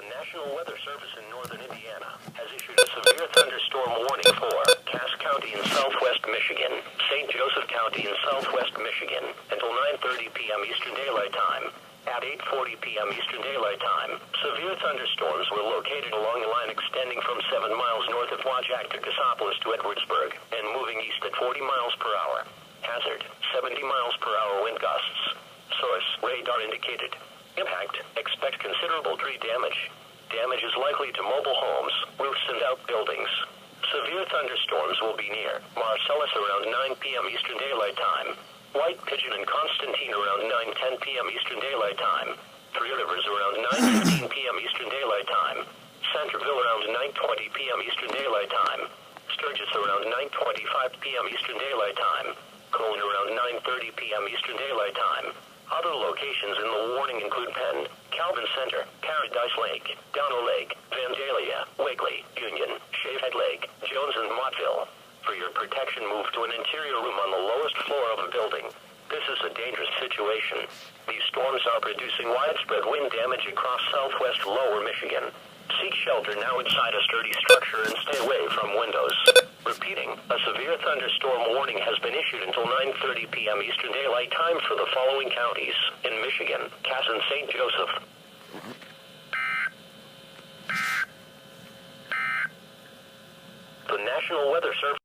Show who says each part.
Speaker 1: The National Weather Service in northern Indiana has issued a severe thunderstorm warning for Cass County in southwest Michigan, St. Joseph County in southwest Michigan, until 9:30 p.m. Eastern Daylight Time. At 8:40 p.m. Eastern Daylight Time, severe thunderstorms were located along the line extending from 7 miles north of Wajak to Cassopolis to Edwardsburg, and moving east at 40 miles per hour. Hazard, 70 miles per hour wind gusts. Source, radar indicated. Impact, expect considerable tree damage. Damage is likely to mobile homes, roofs and outbuildings. Severe thunderstorms will be near Marcellus around 9 p.m. Eastern Daylight Time. White Pigeon and Constantine around 9:10 p.m. Eastern Daylight Time. Three Rivers around 9:15 p.m. Eastern Daylight Time. Centerville around 9:20 p.m. Eastern Daylight Time. Sturgis around 9:25 p.m. Eastern Daylight Time. Cone around 9:30 p.m. Eastern Daylight Time. Other locations in the warning include Penn, Calvin Center, Paradise Lake, Dono Lake, Vandalia, Wakely, Union, Shavehead Lake, Jones and Mottville. For your protection, move to an interior room on the lowest floor of a building. This is a dangerous situation. These storms are producing widespread wind damage across southwest lower Michigan. Seek shelter now inside a sturdy structure and stay away from windows. Repeating, a severe thunderstorm warning has been issued until 9:30 p.m. Eastern Daylight Time for the following counties in Michigan: Cass and St. Joseph. The National Weather Service